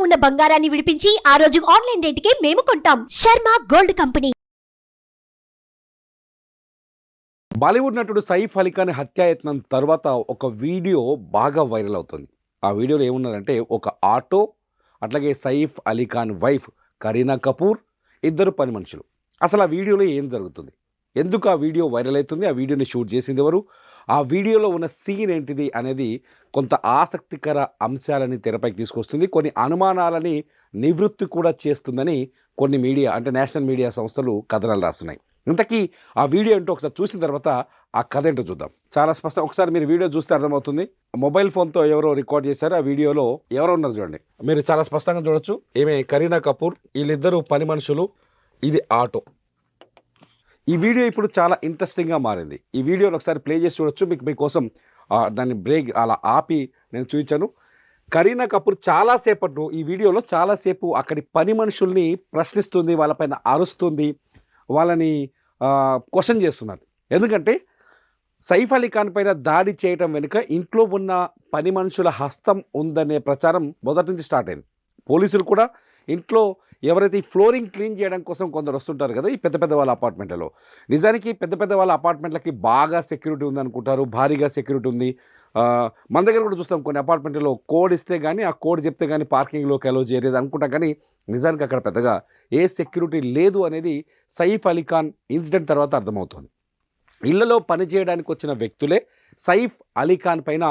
ఉన్న బంగారాన్ని విడిపించి ఆ రోజు ఆన్లైన్ రేటుకే మేము కొంటాం. Sharma gold company. బాలీవుడ్ నటుడు సైఫ్ అలీ ఖాన్ హత్యాయత్నం తర్వాత ఒక వీడియో బాగా వైరల్ అవుతుంది. ఆ వీడియోలో ఏమున్నదంటే ఒక ఆటో, అట్లాగే సైఫ్ అలీ ఖాన్ వైఫ్ కరీనా కపూర్, ఇద్దరు పని మనుషులు. అసలు ఆ వీడియోలో ఏం జరుగుతుంది, ఎందుకు ఆ వీడియో వైరల్ అవుతుంది, ఆ వీడియోని షూట్ చేసింది ఎవరు, ఆ వీడియోలో ఉన్న సీన్ ఏంటిది అనేది కొంత ఆసక్తికర అంశాలని తెరపైకి తీసుకొస్తుంది. కొన్ని అనుమానాలని నివృత్తి కూడా చేస్తుందని కొన్ని మీడియా అంటే నేషనల్ మీడియా సంస్థలు కథనాలు రాస్తున్నాయి. ఇంతకీ ఆ వీడియో ఏంటో ఒకసారి చూసిన తర్వాత ఆ కథ ఏంటో చూద్దాం. చాలా స్పష్టం, ఒకసారి మీరు వీడియో చూస్తే అర్థమవుతుంది. మొబైల్ ఫోన్తో ఎవరో రికార్డ్ చేశారు. ఆ వీడియోలో ఎవరో ఉన్నారు చూడండి, మీరు చాలా స్పష్టంగా చూడొచ్చు. ఏమే కరీనా కపూర్, వీళ్ళిద్దరూ పని మనుషులు, ఇది ఆటో. ఈ వీడియో ఇప్పుడు చాలా ఇంట్రెస్టింగ్గా మారింది. ఈ వీడియోని ఒకసారి ప్లే చేసి చూడొచ్చు. మీకోసం దాన్ని బ్రేక్ అలా ఆపి నేను చూపించాను. కరీనా కపూర్ చాలాసేపట్లో ఈ వీడియోలో చాలాసేపు అక్కడి పని మనుషుల్ని ప్రశ్నిస్తుంది, వాళ్ళపైన అరుస్తుంది, వాళ్ళని క్వశ్చన్ చేస్తున్నారు. ఎందుకంటే సైఫ్ అలీ ఖాన్ పైన దాడి చేయటం వెనుక ఇంట్లో ఉన్న పని మనుషుల హస్తం ఉందనే ప్రచారం మొదటి నుంచి స్టార్ట్ అయింది. పోలీసులు కూడా ఇంట్లో ఎవరైతే ఈ ఫ్లోరింగ్ క్లీన్ చేయడం కోసం కొందరు వస్తుంటారు కదా, ఈ పెద్ద పెద్ద వాళ్ళ అపార్ట్మెంట్లలో, నిజానికి పెద్ద పెద్ద వాళ్ళ అపార్ట్మెంట్లకి బాగా సెక్యూరిటీ ఉంది అనుకుంటారు, భారీగా సెక్యూరిటీ ఉంది. మన దగ్గర కూడా చూస్తాం కొన్ని అపార్ట్మెంట్లో కోడ్ ఇస్తే కానీ, ఆ కోడ్ చెప్తే కానీ పార్కింగ్లోకి అలో చేయలేదు అనుకుంటాం, కానీ నిజానికి అక్కడ పెద్దగా ఏ సెక్యూరిటీ లేదు అనేది సైఫ్ అలీ ఖాన్ ఇన్సిడెంట్ తర్వాత అర్థమవుతుంది. ఇళ్లలో పనిచేయడానికి వచ్చిన వ్యక్తులే సైఫ్ అలీ ఖాన్ పైన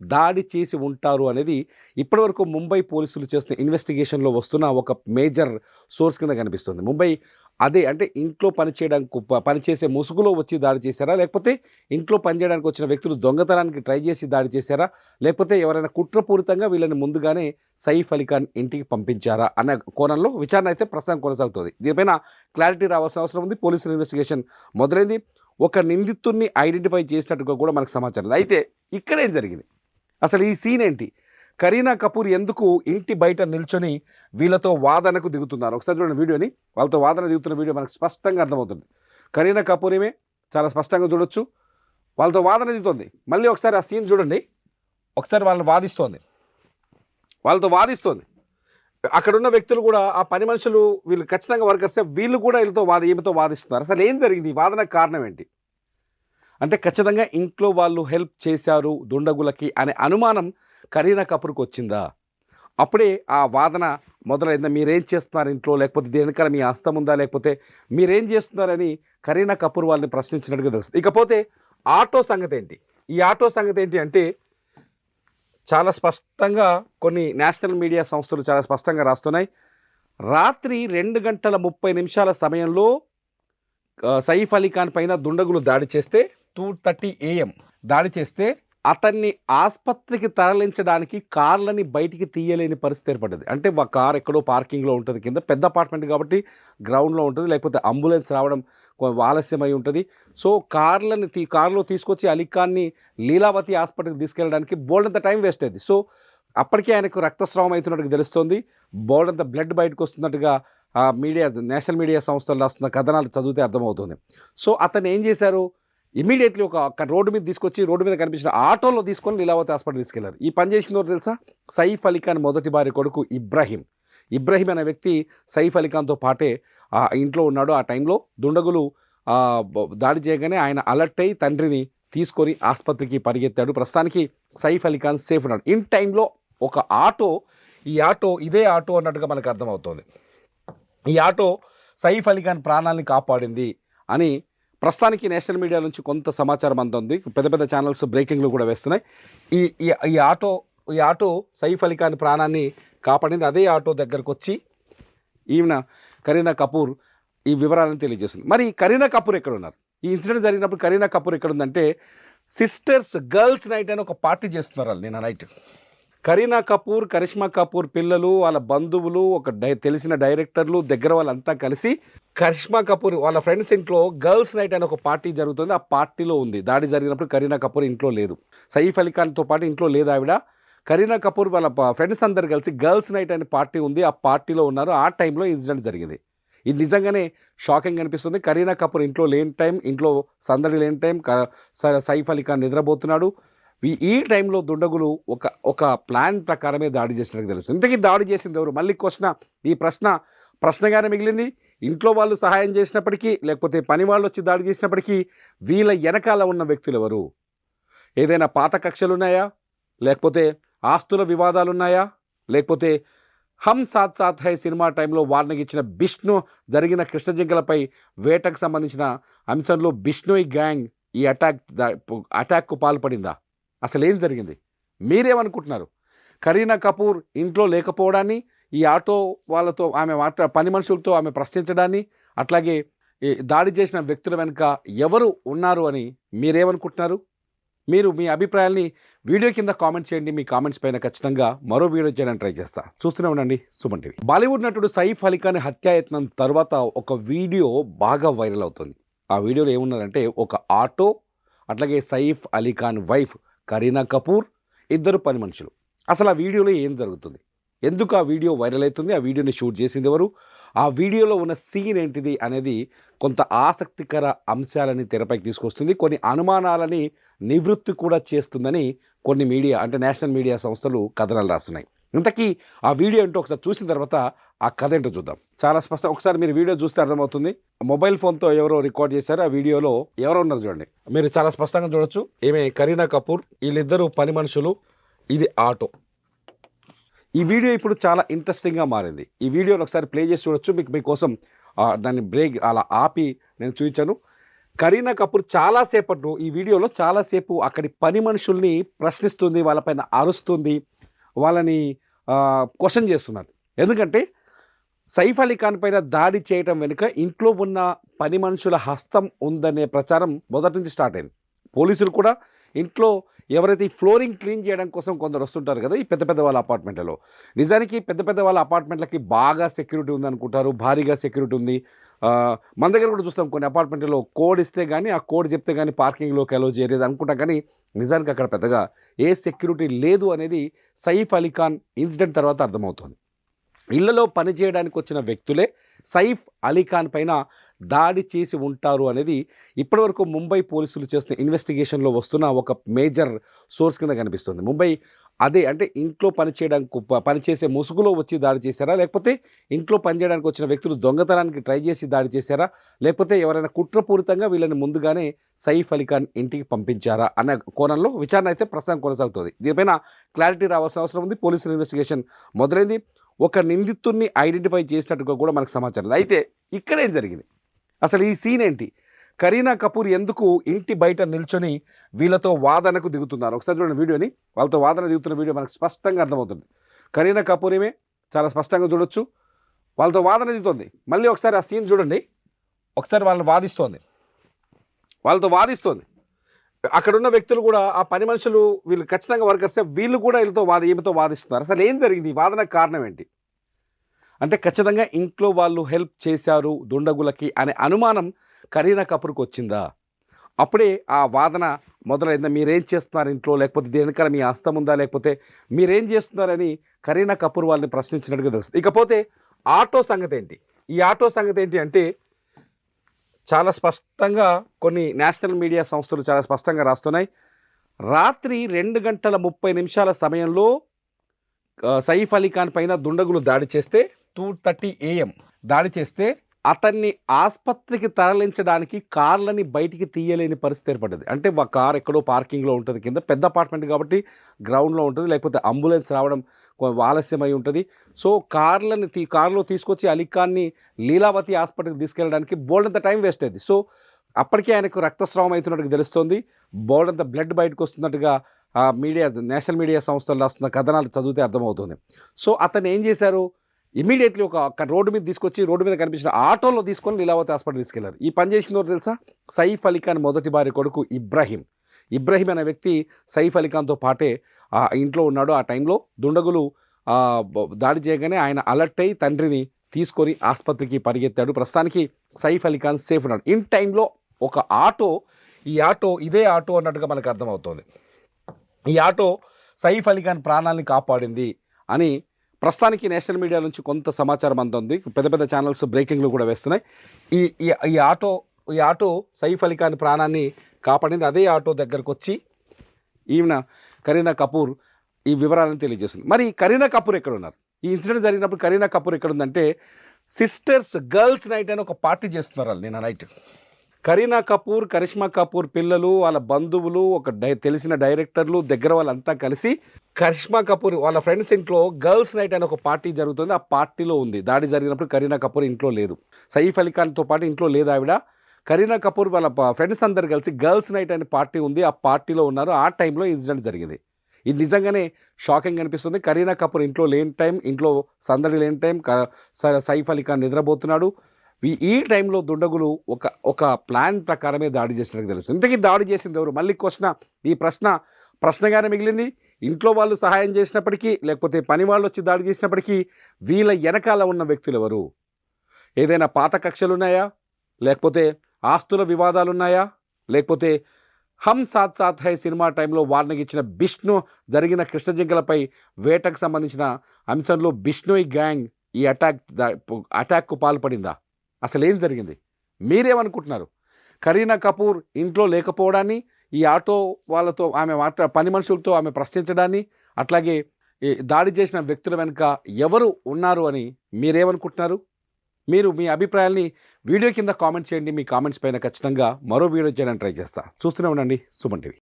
దాడి చేసి ఉంటారు అనేది ఇప్పటివరకు ముంబై పోలీసులు చేస్తున్న ఇన్వెస్టిగేషన్లో వస్తున్న ఒక మేజర్ సోర్స్ కింద కనిపిస్తుంది. ముంబై అదే అంటే ఇంట్లో పనిచేసే ముసుగులో వచ్చి దాడి చేశారా, లేకపోతే ఇంట్లో పనిచేయడానికి వచ్చిన వ్యక్తులు దొంగతనానికి ట్రై చేసి దాడి చేశారా, లేకపోతే ఎవరైనా కుట్రపూరితంగా వీళ్ళని ముందుగానే సైఫ్ అలీ ఖాన్ ఇంటికి పంపించారా అన్న కోణంలో విచారణ అయితే ప్రస్తుతం కొనసాగుతుంది. దీనిపైన క్లారిటీ రావాల్సిన అవసరం ఉంది. పోలీసుల ఇన్వెస్టిగేషన్ మొదలైంది. ఒక నిందితుడిని ఐడెంటిఫై చేసినట్టుగా కూడా మనకు సమాచారం. అయితే ఇక్కడ ఏం జరిగింది, అసలు ఈ సీన్ ఏంటి, కరీనా కపూర్ ఎందుకు ఇంటి బయట నిల్చొని వీళ్ళతో వాదనకు దిగుతున్నారు? ఒకసారి చూడండి వీడియోని. వాళ్ళతో వాదన దిగుతున్న వీడియో మనకు స్పష్టంగా అర్థమవుతుంది. కరీనా కపూర్ ఏమే చాలా స్పష్టంగా చూడొచ్చు, వాళ్ళతో వాదన దిగుతుంది. మళ్ళీ ఒకసారి ఆ సీన్ చూడండి, ఒకసారి వాళ్ళతో వాదిస్తోంది. అక్కడున్న వ్యక్తులు కూడా ఆ పని మనుషులు వీళ్ళు ఖచ్చితంగా వర్కర్సే, వీళ్ళు కూడా ఈమెతో వాదిస్తున్నారు. అసలు ఏం జరిగింది, ఈ వాదనకు కారణం ఏంటి అంటే ఖచ్చితంగా ఇంట్లో వాళ్ళు హెల్ప్ చేశారు దుండగులకి అనే అనుమానం కరీనా కపూర్కి వచ్చిందా? అప్పుడే ఆ వాదన మొదలైందా? మీరేం చేస్తున్నారు ఇంట్లో, లేకపోతే దేనికైనా మీ హస్తం ఉందా, లేకపోతే మీరేం చేస్తున్నారని కరీనా కపూర్ వాళ్ళని ప్రశ్నించినట్టుగా తెలుస్తుంది. ఇకపోతే ఆటో సంగతి ఏంటి? ఈ ఆటో సంగతి ఏంటి అంటే చాలా స్పష్టంగా కొన్ని నేషనల్ మీడియా సంస్థలు చాలా స్పష్టంగా రాస్తున్నాయి. రాత్రి 2:30 సమయంలో సైఫ్ అలీ ఖాన్ పైన దుండగులు దాడి చేస్తే 2:30 AM దాడి చేస్తే అతన్ని ఆసుపత్రికి తరలించడానికి కార్లని బయటికి తీయలేని పరిస్థితి ఏర్పడ్డది. అంటే ఒక కార్ ఎక్కడో పార్కింగ్లో ఉంటుంది, కింద పెద్ద అపార్ట్మెంట్ కాబట్టి గ్రౌండ్లో ఉంటుంది, లేకపోతే అంబులెన్స్ రావడం ఆలస్యమై ఉంటుంది. సో కారులో తీసుకొచ్చి అలీ ఖాన్ని లీలావతి హాస్పిటల్కి తీసుకెళ్ళడానికి బోల్డంత టైం వేస్ట్ అయింది. సో అప్పటికే ఆయనకు రక్తస్రావం అవుతున్నట్టుగా తెలుస్తోంది, బోల్డంత బ్లడ్ బయటకు వస్తున్నట్టుగా నేషనల్ మీడియా సంస్థలు రాస్తున్న కథనాలు చదివితే అర్థమవుతుంది. సో అతను ఏం చేశారు, ఇమీడియట్లీ ఒక రోడ్డు మీద తీసుకొచ్చి, రోడ్డు మీద కనిపించిన ఆటోలో తీసుకొని లీలావతి హాస్పిటల్ తీసుకెళ్లారు. ఈ పని చేసిందో తెలుసా? సైఫ్ అలీ ఖాన్ మొదటి భార్య కొడుకు ఇబ్రహీం అనే వ్యక్తి సైఫ్ అలీ ఖాన్తో పాటే ఆ ఇంట్లో ఉన్నాడు. ఆ టైంలో దుండగులు దాడి చేయగానే ఆయన అలర్ట్ అయ్యి తండ్రిని తీసుకొని ఆసుపత్రికి పరిగెత్తాడు. ప్రస్తుతానికి సైఫ్ అలీ ఖాన్ సేఫ్ ఉన్నాడు. ఇన్ టైంలో ఒక ఆటో, ఇదే ఆటో అన్నట్టుగా మనకు అర్థమవుతుంది. ఈ ఆటో సైఫ్ అలీ ఖాన్ ప్రాణాలని కాపాడింది అని ప్రస్తుతానికి నేషనల్ మీడియా నుంచి కొంత సమాచారం అందుతుంది. పెద్ద పెద్ద ఛానల్స్ బ్రేకింగ్లు కూడా వేస్తున్నాయి. ఈ ఆటో సైఫ్ అలీ ఖాన్ ప్రాణాన్ని కాపాడింది. అదే ఆటో దగ్గరకు వచ్చి ఈమె కరీనా కపూర్ ఈ వివరాలను తెలియజేస్తుంది. మరి కరీనా కపూర్ ఎక్కడ ఉన్నారు? ఈ ఇన్సిడెంట్ జరిగినప్పుడు కరీనా కపూర్ ఎక్కడ ఉందంటే గర్ల్స్ నైట్ అని ఒక పార్టీ చేస్తున్నారు వాళ్ళు నిన్న నైట్. కరీనా కపూర్, కరిష్మా కపూర్ పిల్లలు, వాళ్ళ బంధువులు, తెలిసిన డైరెక్టర్లు, దగ్గర వాళ్ళంతా కలిసి కరిష్మా కపూర్ వాళ్ళ ఫ్రెండ్స్ ఇంట్లో గర్ల్స్ నైట్ అని ఒక పార్టీ జరుగుతుంది. ఆ పార్టీలో ఉంది. దాడి జరిగినప్పుడు కరీనా కపూర్ ఇంట్లో లేదు. సైఫ్ అలీ ఖాన్తో పాటు ఇంట్లో లేదు ఆవిడ. కరీనా కపూర్ వాళ్ళ ఫ్రెండ్స్ అందరు కలిసి గర్ల్స్ నైట్ అనే పార్టీ ఉంది, ఆ పార్టీలో ఉన్నారు. ఆ టైంలో ఇన్సిడెంట్ జరిగింది. ఇది నిజంగానే షాకింగ్ అనిపిస్తుంది. కరీనా కపూర్ ఇంట్లో లేని టైం, ఇంట్లో సందడి లేని టైం, సైఫ్ అలీ ఖాన్ నిద్రపోతున్నాడు. ఈ టైంలో దుండగులు ఒక ప్లాన్ ప్రకారమే దాడి చేసినట్టు తెలుస్తుంది. ఇంతకీ దాడి చేసింది ఎవరు? మళ్ళీ ఈ ప్రశ్నగానే మిగిలింది. ఇంట్లో వాళ్ళు సహాయం చేసినప్పటికీ, లేకపోతే పని వాళ్ళు వచ్చి దాడి చేసినప్పటికీ వీళ్ళ వెనకాల ఉన్న వ్యక్తులు ఎవరు? ఏదైనా పాత కక్షలున్నాయా? లేకపోతే ఆస్తుల వివాదాలున్నాయా? లేకపోతే హమ్ సాత్ సాత్ హై సినిమా టైంలో వార్నింగ్ ఇచ్చిన బిష్ణు జరిగిన కృష్ణజింకలపై వేటకు సంబంధించిన అంశంలో బిష్ణోయ్ గ్యాంగ్ ఈ అటాక్కు పాల్పడిందా? అసలు ఏం జరిగింది? మీరేమనుకుంటున్నారు? కరీనా కపూర్ ఇంట్లో లేకపోవడాన్ని, ఈ ఆటో వాళ్ళతో ఆమె పని మనుషులతో ఆమె ప్రశ్నించడాన్ని, అట్లాగే ఈ దాడి చేసిన వ్యక్తుల వెనుక ఎవరు ఉన్నారు అని మీరేమనుకుంటున్నారు? మీరు మీ అభిప్రాయాల్ని వీడియో కింద కామెంట్ చేయండి. మీ కామెంట్స్ పైన ఖచ్చితంగా మరో వీడియో చేయడానికి ట్రై చేస్తా. చూస్తూనే ఉండండి సుమన్ టీవీ. బాలీవుడ్ నటుడు సైఫ్ అలీ ఖాన్ హత్యాయత్నం తర్వాత ఒక వీడియో బాగా వైరల్ అవుతుంది. ఆ వీడియోలో ఏమున్నదంటే ఒక ఆటో, అట్లాగే సైఫ్ అలీ ఖాన్ వైఫ్ కరీనా కపూర్, ఇద్దరు పని మనుషులు. అసలు ఆ వీడియోలో ఏం జరుగుతుంది? ఎందుకు ఆ వీడియో వైరల్ అవుతుంది? ఆ వీడియోని షూట్ చేసింది ఎవరు? ఆ వీడియోలో ఉన్న సీన్ ఏంటిది అనేది కొంత ఆసక్తికర అంశాలని తెరపైకి తీసుకొస్తుంది. కొన్ని అనుమానాలని నివృత్తి కూడా చేస్తుందని కొన్ని మీడియా, అంటే నేషనల్ మీడియా సంస్థలు కథనాలు రాస్తున్నాయి. ఇంతకీ ఆ వీడియో ఏంటో ఒకసారి చూసిన తర్వాత ఆ కథ ఏంటో చూద్దాం. చాలా స్పష్టం. ఒకసారి మీరు వీడియో చూస్తే అర్థమవుతుంది. మొబైల్ ఫోన్తో ఎవరో రికార్డ్ చేశారు. ఆ వీడియోలో ఎవరో ఉన్నారు చూడండి. మీరు చాలా స్పష్టంగా చూడొచ్చు. ఏమే కరీనా కపూర్, వీళ్ళిద్దరూ పని మనుషులు, ఇది ఆటో. ఈ వీడియో ఇప్పుడు చాలా ఇంట్రెస్టింగ్గా మారింది. ఈ వీడియోని ఒకసారి ప్లే చేసి చూడొచ్చు. మీకోసం దాన్ని బ్రేక్ అలా ఆపి నేను చూపించాను. కరీనా కపూర్ చాలాసేపట్లో ఈ వీడియోలో చాలాసేపు అక్కడి పని మనుషుల్ని ప్రశ్నిస్తుంది, వాళ్ళపైన అరుస్తుంది, వాళ్ళని క్వశ్చన్ చేస్తున్నారు. ఎందుకంటే సైఫ్ అలీ ఖాన్ పైన దాడి చేయటం వెనుక ఇంట్లో ఉన్న పని మనుషుల హస్తం ఉందనే ప్రచారం మొదటి నుంచి స్టార్ట్ అయింది. పోలీసులు కూడా ఇంట్లో ఎవరైతే ఈ ఫ్లోరింగ్ క్లీన్ చేయడం కోసం కొందరు వస్తుంటారు కదా, ఈ పెద్ద వాళ్ళ అపార్ట్మెంట్లలో, నిజానికి పెద్ద వాళ్ళ అపార్ట్మెంట్లకి బాగా సెక్యూరిటీ ఉంది అనుకుంటారు, భారీగా సెక్యూరిటీ ఉంది. మన దగ్గర కూడా చూస్తాం కొన్ని అపార్ట్మెంట్లలో కోడ్ ఇస్తే కానీ, ఆ కోడ్ చెప్తే కానీ పార్కింగ్లోకి అలో చేయలేదు అనుకుంటాం. కానీ నిజానికి అక్కడ పెద్దగా ఏ సెక్యూరిటీ లేదు అనేది సైఫ్ అలీ ఖాన్ ఇన్సిడెంట్ తర్వాత అర్థమవుతుంది. ఇళ్లలో పనిచేయడానికి వచ్చిన వ్యక్తులే సైఫ్ అలీ ఖాన్ పైన దాడి చేసి ఉంటారు అనేది ఇప్పటివరకు ముంబై పోలీసులు చేస్తున్న ఇన్వెస్టిగేషన్లో వస్తున్న ఒక మేజర్ సోర్స్ కింద కనిపిస్తుంది. ముంబై అదే, అంటే ఇంట్లో పనిచేసే ముసుగులో వచ్చి దాడి చేశారా, లేకపోతే ఇంట్లో పనిచేయడానికి వచ్చిన వ్యక్తులు దొంగతనానికి ట్రై చేసి దాడి చేశారా, లేకపోతే ఎవరైనా కుట్రపూరితంగా వీళ్ళని ముందుగానే సైఫ్ అలీ ఖాన్ ఇంటికి పంపించారా అన్న కోణంలో విచారణ అయితే ప్రస్తుతం కొనసాగుతుంది. దీనిపైన క్లారిటీ రావాల్సిన అవసరం ఉంది. పోలీసుల ఇన్వెస్టిగేషన్ మొదలైంది. ఒక నిందితుడిని ఐడెంటిఫై చేసినట్టుగా కూడా మనకు సమాచారం. అయితే ఇక్కడ ఏం జరిగింది? అసలు ఈ సీన్ ఏంటి? కరీనా కపూర్ ఎందుకు ఇంటి బయట నిల్చొని వీళ్ళతో వాదనకు దిగుతున్నారు? ఒకసారి చూడండి వీడియోని. వాళ్ళతో వాదన దిగుతున్న వీడియో మనకు స్పష్టంగా అర్థమవుతుంది. కరీనా కపూర్ ఏమే చాలా స్పష్టంగా చూడొచ్చు, వాళ్ళతో వాదన దిగుతుంది. మళ్ళీ ఒకసారి ఆ సీన్ చూడండి. ఒకసారి వాళ్ళతో వాదిస్తోంది. అక్కడున్న వ్యక్తులు కూడా, ఆ పని మనుషులు, వీళ్ళు ఖచ్చితంగా వర్కర్సే, వీళ్ళు కూడా ఈమెతో వాదిస్తున్నారు. అసలు ఏం జరిగింది? ఈ వాదనకు కారణం ఏంటి? అంటే ఖచ్చితంగా ఇంట్లో వాళ్ళు హెల్ప్ చేశారు దుండగులకి అనే అనుమానం కరీనా కపూర్కి వచ్చిందా? అప్పుడే ఆ వాదన మొదలైందా? మీరేం చేస్తున్నారు ఇంట్లో, లేకపోతే దేనికైనా మీ హస్తం ఉందా, లేకపోతే మీరేం చేస్తున్నారని కరీనా కపూర్ వాళ్ళని ప్రశ్నించినట్టుగా తెలుస్తుంది. ఇకపోతే ఆటో సంగతి ఏంటి? ఈ ఆటో సంగతి ఏంటి అంటే చాలా స్పష్టంగా కొన్ని నేషనల్ మీడియా సంస్థలు చాలా స్పష్టంగా రాస్తున్నాయి. రాత్రి 2:30 సమయంలో సైఫ్ అలీ ఖాన్ పైన దుండగులు దాడి చేస్తే 2:30 AM దాడి చేస్తే అతన్ని ఆసుపత్రికి తరలించడానికి కార్లని బయటికి తీయలేని పరిస్థితి ఏర్పడ్డది. అంటే ఒక కార్ ఎక్కడో పార్కింగ్లో ఉంటుంది, కింద పెద్ద అపార్ట్మెంట్ కాబట్టి గ్రౌండ్లో ఉంటుంది, లేకపోతే అంబులెన్స్ రావడం ఆలస్యమై ఉంటుంది. సో కారులో తీసుకొచ్చి అలీ ఖాన్ని లీలావతి హాస్పిటల్కి తీసుకెళ్ళడానికి బోల్డంత టైం వేస్ట్ అయింది. సో అప్పటికే ఆయనకు రక్తస్రావం అవుతున్నట్టుగా తెలుస్తోంది, బోల్డంత బ్లడ్ బయటకు వస్తున్నట్టుగా నేషనల్ మీడియా సంస్థలు రాస్తున్న కథనాలు చదివితే అర్థమవుతుంది. సో అతను ఏం చేశారు? ఇమీడియట్లీ ఒక రోడ్డు మీద తీసుకొచ్చి, రోడ్డు మీద కనిపించిన ఆటోలో తీసుకొని లీలావతి హాస్పిటల్ తీసుకెళ్లారు. ఈ పని చేసిందో తెలుసా? సైఫ్ అలీ ఖాన్ మొదటి భార్య కొడుకు ఇబ్రహీం అనే వ్యక్తి సైఫ్ అలీ ఖాన్తో పాటే ఆ ఇంట్లో ఉన్నాడు. ఆ టైంలో దుండగులు దాడి చేయగానే ఆయన అలర్ట్ అయ్యి తండ్రిని తీసుకొని ఆసుపత్రికి పరిగెత్తాడు. ప్రస్తుతానికి సైఫ్ అలీ ఖాన్ సేఫ్ ఉన్నాడు. ఇన్ టైంలో ఒక ఆటో, ఇదే ఆటో అన్నట్టుగా మనకు అర్థమవుతుంది. ఈ ఆటో సైఫ్ అలీ ఖాన్ ప్రాణాలని కాపాడింది అని ప్రస్తుతానికి నేషనల్ మీడియా నుంచి కొంత సమాచారం అందుతుంది. పెద్ద ఛానల్స్ బ్రేకింగ్లు కూడా వేస్తున్నాయి. ఈ ఆటో సైఫ్ అలీ ఖాన్ ప్రాణాన్ని కాపాడింది. అదే ఆటో దగ్గరకు వచ్చి ఈమెన కరీనా కపూర్ ఈ వివరాలను తెలియజేస్తుంది. మరి కరీనా కపూర్ ఎక్కడ ఉన్నారు? ఈ ఇన్సిడెంట్ జరిగినప్పుడు కరీనా కపూర్ ఎక్కడ ఉందంటే సిస్టర్స్ గర్ల్స్ నైట్ అని ఒక పార్టీ చేస్తున్నారు వాళ్ళు నిన్న నైట్. కరీనా కపూర్, కరిష్మా కపూర్ పిల్లలు, వాళ్ళ బంధువులు, తెలిసిన డైరెక్టర్లు, దగ్గర వాళ్ళంతా కలిసి కరిష్మా కపూర్ వాళ్ళ ఫ్రెండ్స్ ఇంట్లో గర్ల్స్ నైట్ అని ఒక పార్టీ జరుగుతుంది. ఆ పార్టీలో ఉంది. దాడి జరిగినప్పుడు కరీనా కపూర్ ఇంట్లో లేదు. సైఫ్ అలీ ఖాన్తో పాటు ఇంట్లో లేదు ఆవిడ. కరీనా కపూర్ వాళ్ళ ఫ్రెండ్స్ అందరు కలిసి గర్ల్స్ నైట్ అనే పార్టీ ఉంది, ఆ పార్టీలో ఉన్నారు. ఆ టైంలో ఇన్సిడెంట్ జరిగింది. ఇది నిజంగానే షాకింగ్ అనిపిస్తుంది. కరీనా కపూర్ ఇంట్లో లేని టైం, ఇంట్లో సందడి లేని టైం, సైఫ్ అలీ ఖాన్ నిద్రపోతున్నాడు. ఈ టైంలో దుండగులు ఒక ప్లాన్ ప్రకారమే దాడి చేసినట్టు తెలుస్తుంది. ఇంతకీ దాడి చేసింది ఎవరు? మళ్ళీ ఈ ప్రశ్నగానే మిగిలింది. ఇంట్లో వాళ్ళు సహాయం చేసినప్పటికీ, లేకపోతే పని వాళ్ళు వచ్చి దాడి చేసినప్పటికీ వీళ్ళ వెనకాల ఉన్న వ్యక్తులు ఎవరు? ఏదైనా పాత కక్షలు ఉన్నాయా? లేకపోతే ఆస్తుల వివాదాలు ఉన్నాయా? లేకపోతే హమ్ సాత్ సాత్ హై సినిమా టైంలో వార్నింగ్ ఇచ్చిన బిష్ణు జరిగిన కృష్ణజింకలపై వేటకు సంబంధించిన అంశంలో బిష్ణోయ్ గ్యాంగ్ ఈ అటాక్కు పాల్పడిందా? అసలు ఏం జరిగింది? మీరేమనుకుంటున్నారు? కరీనా కపూర్ ఇంట్లో లేకపోవడాన్ని, ఈ ఆటో వాళ్ళతో ఆమె పని మనుషులతో ఆమె ప్రశ్నించడాన్ని, అట్లాగే దాడి చేసిన వ్యక్తుల వెనుక ఎవరు ఉన్నారు అని మీరేమనుకుంటున్నారు? మీరు మీ అభిప్రాయాల్ని వీడియో కింద కామెంట్ చేయండి. మీ కామెంట్స్ పైన ఖచ్చితంగా మరో వీడియో చేయడానికి ట్రై చేస్తా. చూస్తూనే ఉండండి సుమన్ టీవీ.